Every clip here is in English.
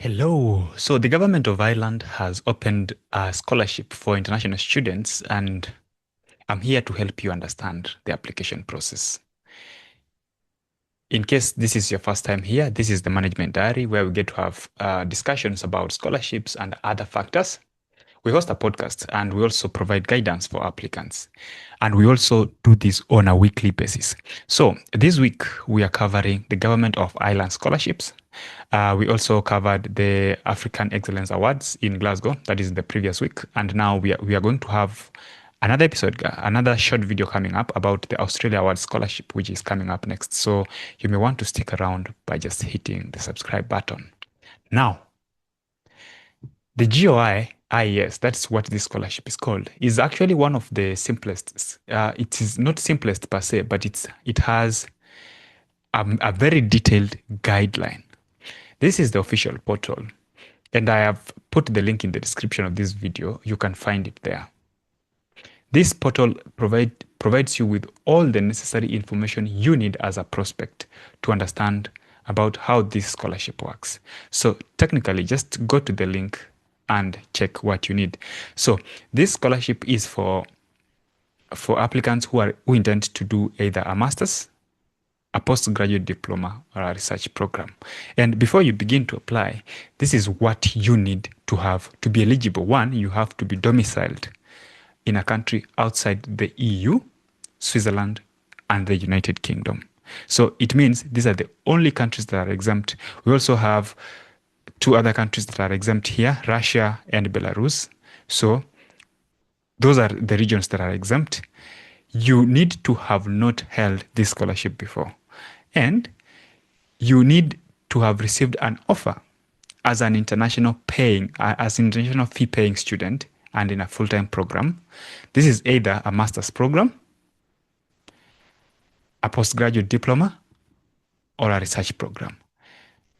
Hello. So the government of Ireland has opened a scholarship for international students, and I'm here to help you understand the application process. In case this is your first time here, this is the Management Diary where we get to have discussions about scholarships and other factors. We host a podcast and we also provide guidance for applicants. And we also do this on a weekly basis. So this week we are covering the Government of Ireland scholarships. We also covered the African Excellence Awards in Glasgow. That is the previous week. And now we are going to have another episode, another short video coming up about the Australia Awards Scholarship, which is coming up next. So you may want to stick around by just hitting the subscribe button. Now, the GOI-EIS, that's what this scholarship is called, is actually one of the simplest. It is not simplest per se, but it has a very detailed guideline. This is the official portal, and I have put the link in the description of this video. You can find it there. This portal provides you with all the necessary information you need as a prospect to understand about how this scholarship works. So technically, just go to the link and check what you need. So this scholarship is for applicants who intend to do either a master's, a postgraduate diploma, or a research program. And before you begin to apply, this is what you need to have to be eligible. One, you have to be domiciled in a country outside the EU, Switzerland, and the United Kingdom. So it means these are the only countries that are exempt. We also have two other countries that are exempt here, Russia and Belarus. So those are the regions that are exempt. You need to have not held this scholarship before. And you need to have received an offer as an international fee paying student and in a full-time program. This is either a master's program, a postgraduate diploma, or a research program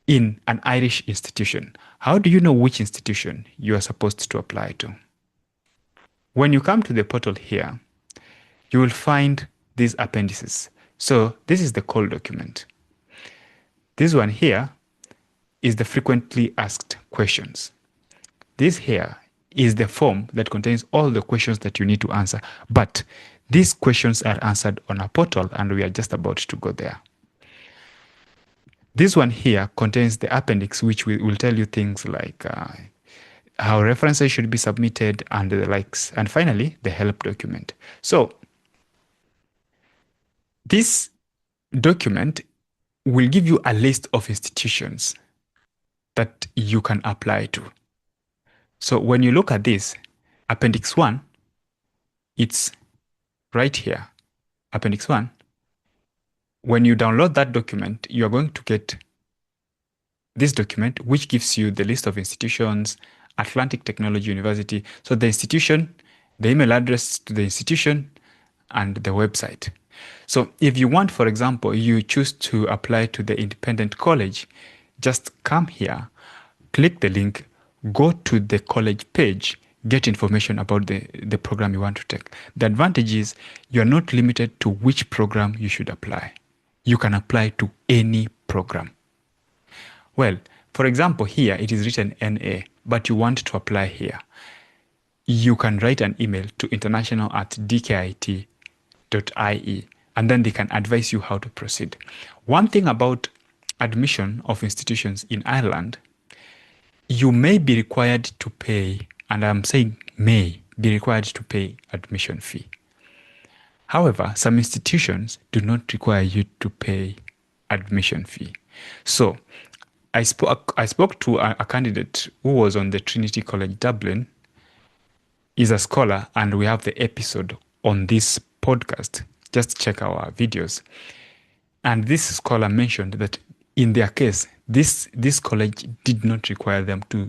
in an Irish institution. How do you know which institution you are supposed to apply to? When you come to the portal here, you will find these appendices. So this is the call document. This one here is the frequently asked questions. This here is the form that contains all the questions that you need to answer. But these questions are answered on a portal, and we are just about to go there. This one here contains the appendix, which will tell you things like how references should be submitted and the likes. And finally, the help document. So this document will give you a list of institutions that you can apply to. So when you look at this, Appendix 1, it's right here. Appendix 1. When you download that document, you are going to get this document, which gives you the list of institutions, Atlantic Technology University. So the institution, the email address to the institution, and the website. So if you want, for example, you choose to apply to the independent college, just come here, click the link, go to the college page, get information about the program you want to take. The advantage is you're not limited to which program you should apply. You can apply to any program. Well, for example, here it is written NA, but you want to apply here. You can write an email to international@dkit.ie, and then they can advise you how to proceed. One thing about admission of institutions in Ireland, you may be required to pay, and I'm saying may be required to pay admission fee. However, some institutions do not require you to pay admission fee. So I spoke to a candidate who was on the Trinity College Dublin. He's a scholar, and we have the episode on this podcast. Just check our videos. And this scholar mentioned that in their case, this college did not require them to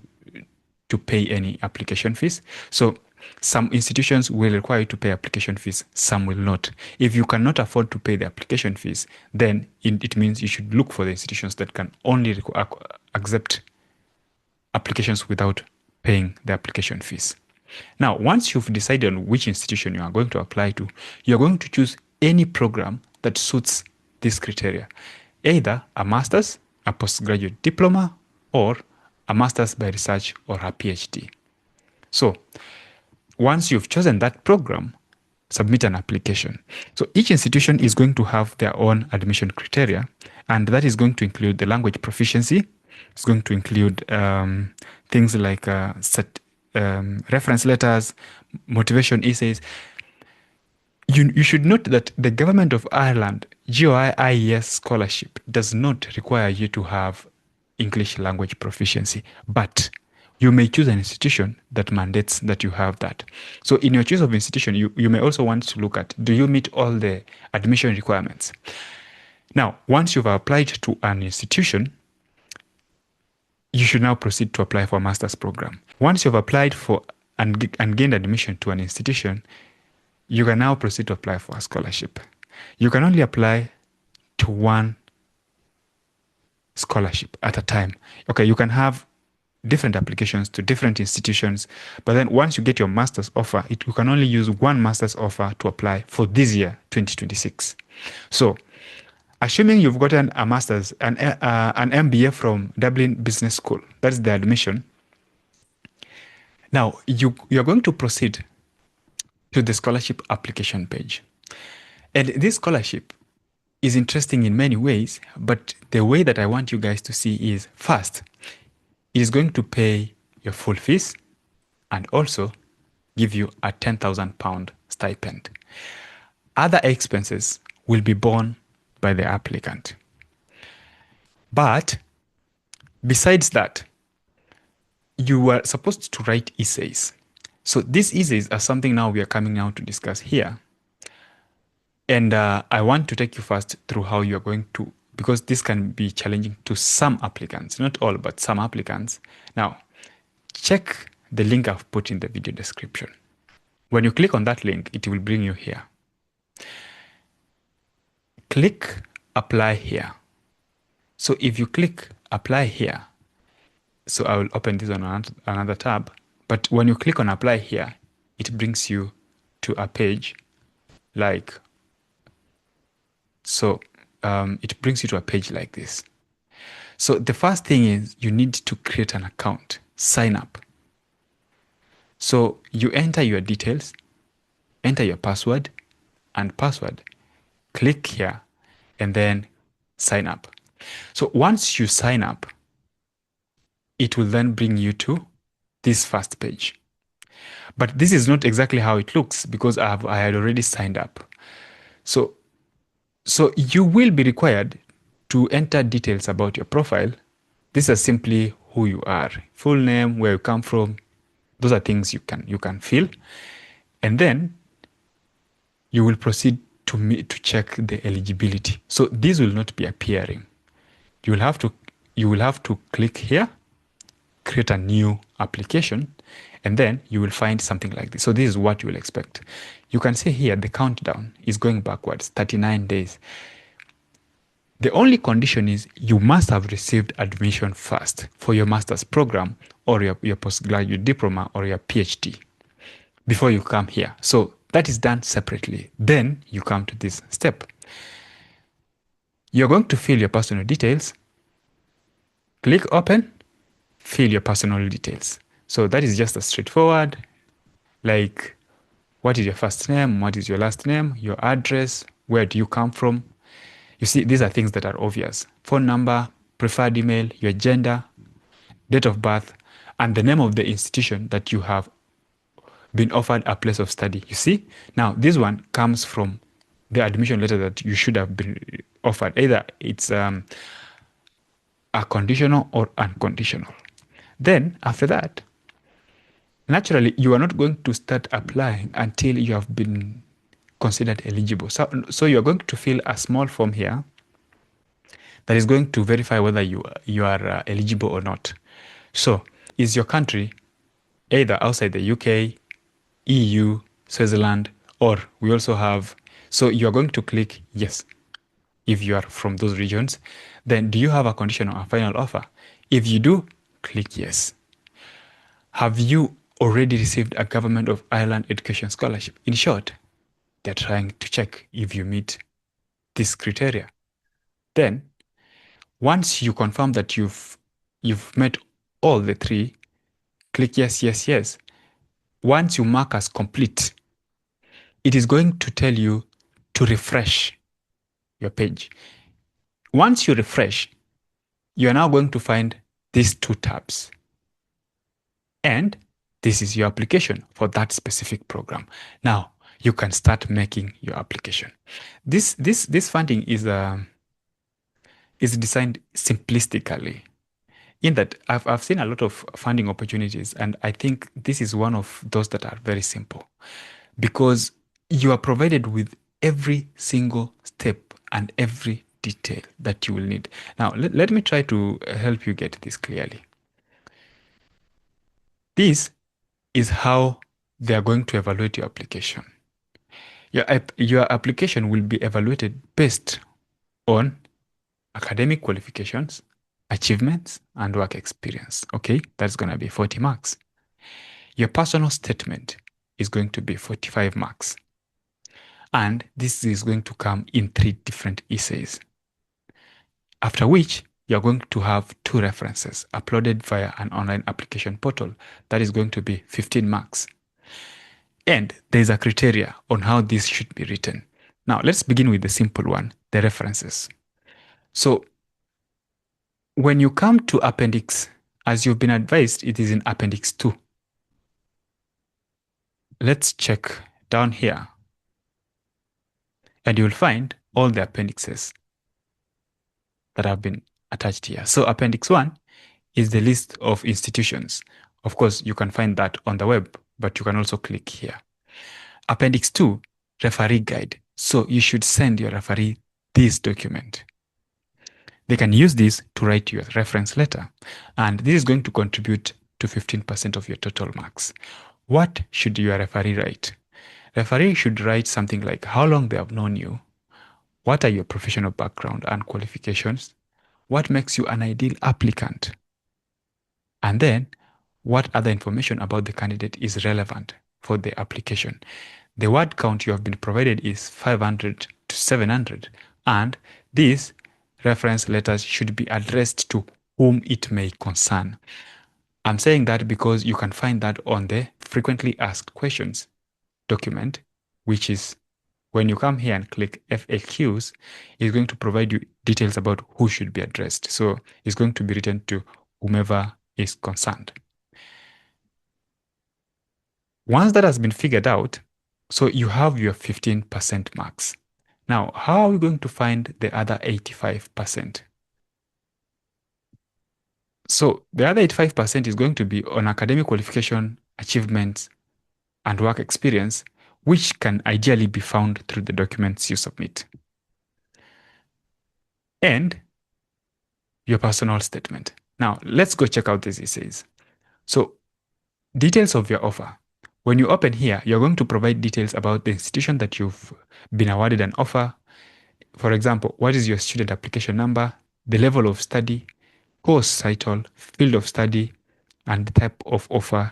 pay any application fees. So some institutions will require you to pay application fees, some will not. If you cannot afford to pay the application fees, then it means you should look for the institutions that can only accept applications without paying the application fees. Now, once you've decided on which institution you are going to apply to, you're going to choose any program that suits this criteria. Either a master's, a postgraduate diploma, or a master's by research, or a PhD. So once you've chosen that program, submit an application. So each institution is going to have their own admission criteria, and that is going to include the language proficiency. It's going to include things like reference letters, motivation essays. You should note that the Government of Ireland GOI-EIS scholarship does not require you to have English language proficiency, but you may choose an institution that mandates that you have that. So in your choice of institution, you may also want to look at, do you meet all the admission requirements? Now, once you've applied to an institution, you should now proceed to apply for a master's program. Once you've applied for and gained admission to an institution, you can now proceed to apply for a scholarship. You can only apply to one scholarship at a time. Okay, you can have different applications to different institutions, but then once you get your master's offer, you can only use one master's offer to apply for this year, 2026. So, assuming you've gotten a master's, an MBA from Dublin Business School, that's the admission. Now, you're going to proceed to the scholarship application page. And this scholarship is interesting in many ways, but the way that I want you guys to see is, first, it is going to pay your full fees and also give you a £10,000 stipend. Other expenses will be borne by the applicant. But besides that, you were supposed to write essays. So these essays are something now we are coming now to discuss here. And I want to take you first through how you are going to, because this can be challenging to some applicants, not all, but some applicants. Now, check the link I've put in the video description. When you click on that link, it will bring you here. Click apply here. So if you click apply here, so I will open this on another tab, but when you click on apply here, it brings you to a page like, so it brings you to a page like this. So the first thing is you need to create an account, sign up. So you enter your details, enter your password, click here, and then sign up. So once you sign up, it will then bring you to this first page. But this is not exactly how it looks because I had already signed up. So you will be required to enter details about your profile. These are simply who you are, full name, where you come from. Those are things you can fill, and then you will proceed to check the eligibility. So these will not be appearing. You will have to click here, create a new application, and then you will find something like this. So this is what you will expect. You can see here the countdown is going backwards, 39 days. The only condition is you must have received admission first for your master's program or your postgraduate diploma or your PhD before you come here. So that is done separately. Then you come to this step. You're going to fill your personal details. Click open, fill your personal details. So that is just a straightforward, like what is your first name, what is your last name, your address, where do you come from. You see, these are things that are obvious. Phone number, preferred email, your gender, date of birth, and the name of the institution that you have been offered a place of study. You see? Now, this one comes from the admission letter that you should have been offered. Either it's a conditional or unconditional. Then, after that, naturally, you are not going to start applying until you have been considered eligible. So you are going to fill a small form here that is going to verify whether you are eligible or not. So, is your country either outside the UK, EU, Switzerland, or we also have, so you are going to click yes if you are from those regions. Then do you have a conditional or final offer? If you do, click yes. Have you already received a Government of Ireland education scholarship? In short, they're trying to check if you meet this criteria. Then, once you confirm that you've met all the three, click yes, yes, yes. Once you mark as complete, it is going to tell you to refresh your page. Once you refresh, you are now going to find these two tabs. And this is your application for that specific program. Now, you can start making your application. This funding is designed simplistically, in that I've seen a lot of funding opportunities, and I think this is one of those that are very simple, because you are provided with every single step and every detail that you will need. Now, let me try to help you get this clearly. This is how they are going to evaluate your application. Your application will be evaluated based on academic qualifications, achievements, and work experience. Okay, that's going to be 40 marks. Your personal statement is going to be 45 marks. And this is going to come in 3 different essays. After which, you're going to have 2 references uploaded via an online application portal that is going to be 15 marks. And there's a criteria on how this should be written. Now, let's begin with the simple one, the references. So, when you come to Appendix, as you've been advised, it is in Appendix 2. Let's check down here. And you'll find all the appendixes that have been attached here. So Appendix 1 is the list of institutions. Of course, you can find that on the web, but you can also click here. Appendix 2, referee guide. So you should send your referee this document. They can use this to write your reference letter, and this is going to contribute to 15% of your total marks. What should your referee write? Referee should write something like how long they have known you, what are your professional background and qualifications, what makes you an ideal applicant, and then what other information about the candidate is relevant for the application. The word count you have been provided is 500 to 700, and these reference letters should be addressed to whom it may concern. I'm saying that because you can find that on the frequently asked questions document, which is when you come here and click FAQs, it's going to provide you details about who should be addressed. So it's going to be written to whomever is concerned. Once that has been figured out, so you have your 15% marks. Now, how are we going to find the other 85%? So the other 85% is going to be on academic qualification, achievements, and work experience, which can ideally be found through the documents you submit. And your personal statement. Now, let's go check out these essays. So, details of your offer. When you open here, you're going to provide details about the institution that you've been awarded an offer. For example, what is your student application number, the level of study, course title, field of study, and the type of offer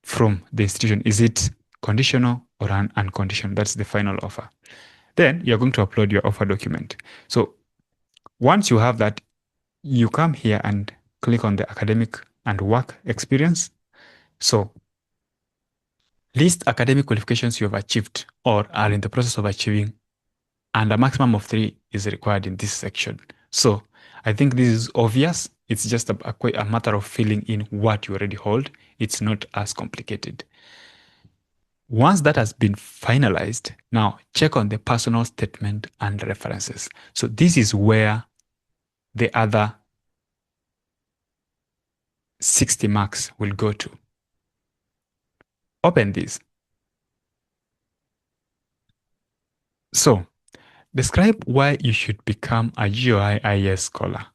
from the institution. Is it conditional or unconditional? That's the final offer. Then you're going to upload your offer document. So once you have that, you come here and click on the academic and work experience. So list academic qualifications you have achieved or are in the process of achieving, and a maximum of 3 is required in this section. So I think this is obvious. It's just a matter of filling in what you already hold. It's not as complicated. Once that has been finalized, now check on the personal statement and references. So this is where the other 60 marks will go to. Open this. So, describe why you should become a GOI-EIS scholar.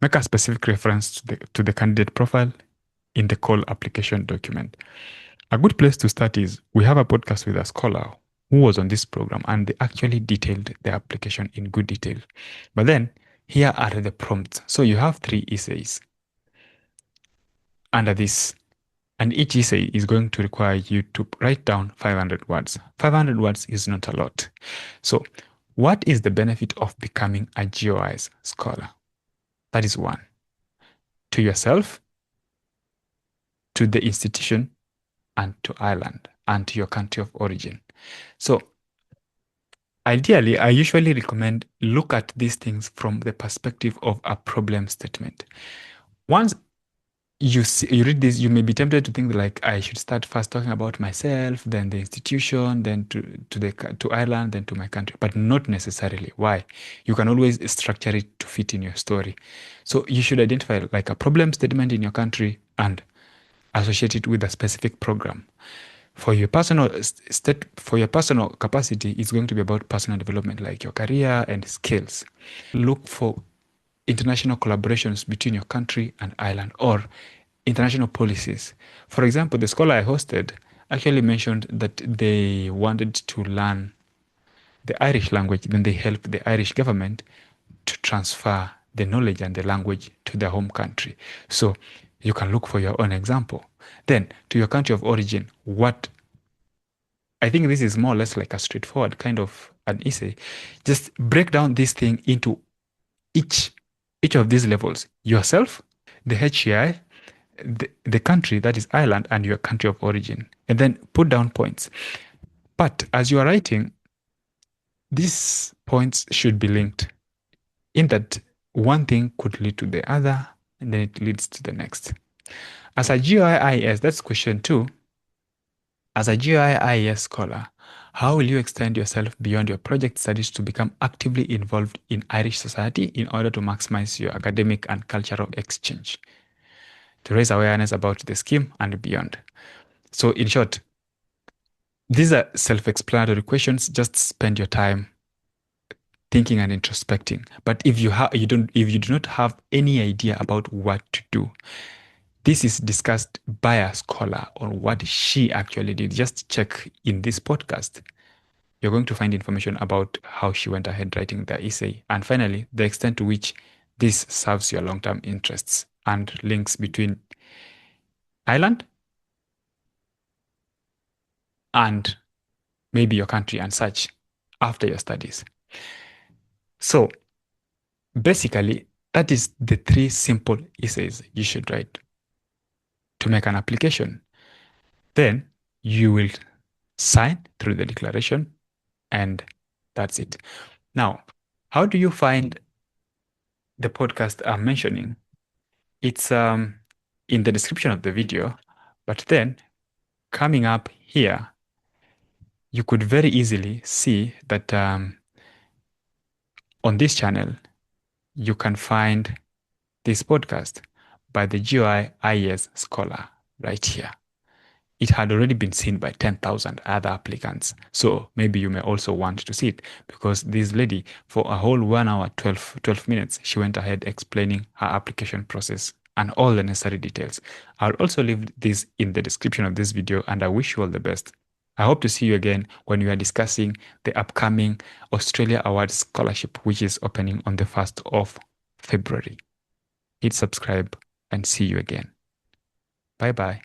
Make a specific reference to the candidate profile in the call application document. A good place to start is we have a podcast with a scholar who was on this program, and they actually detailed the application in good detail. But then here are the prompts. So you have 3 essays under this, and each essay is going to require you to write down 500 words. 500 words is not a lot. So what is the benefit of becoming a GOI-EIS scholar? That is 1. To yourself, to the institution, and to Ireland, and to your country of origin. So ideally, I usually recommend look at these things from the perspective of a problem statement. Once you read this, you may be tempted to think like I should start first talking about myself, then the institution, then to Ireland, then to my country, but not necessarily. Why? You can always structure it to fit in your story. So you should identify like a problem statement in your country and associate it with a specific program. For your personal state, for your personal capacity, it's going to be about personal development, like your career and skills. Look for international collaborations between your country and Ireland or international policies. For example, the scholar I hosted actually mentioned that they wanted to learn the Irish language, then they helped the Irish government to transfer the knowledge and the language to their home country. So you can look for your own example. Then to your country of origin, what I think this is more or less like a straightforward kind of an essay. Just break down this thing into each of these levels. Yourself, the HCI, the country that is Ireland, and your country of origin. And then put down points. But as you are writing, these points should be linked in that one thing could lead to the other, and then it leads to the next. As a GOI-EIS, that's question 2. As a GOI-EIS scholar, how will you extend yourself beyond your project studies to become actively involved in Irish society in order to maximize your academic and cultural exchange, to raise awareness about the scheme and beyond? So in short, these are self-explanatory questions. Just spend your time thinking and introspecting. But if you do not have any idea about what to do, this is discussed by a scholar on what she actually did. Just check in this podcast. You're going to find information about how she went ahead writing the essay. And finally, the extent to which this serves your long-term interests and links between Ireland and maybe your country and such after your studies. So basically, that is the 3 simple essays you should write to make an application. Then you will sign through the declaration, and that's it. Now, how do you find the podcast I'm mentioning? It's in the description of the video, but then coming up here, you could very easily see that on this channel, you can find this podcast by the GOI-EIS scholar right here. It had already been seen by 10,000 other applicants. So maybe you may also want to see it, because this lady, for a whole 1 hour, 12 minutes, she went ahead explaining her application process and all the necessary details. I'll also leave this in the description of this video, and I wish you all the best. I hope to see you again when we are discussing the upcoming Australia Awards Scholarship, which is opening on the 1st of February. Hit subscribe and see you again. Bye bye.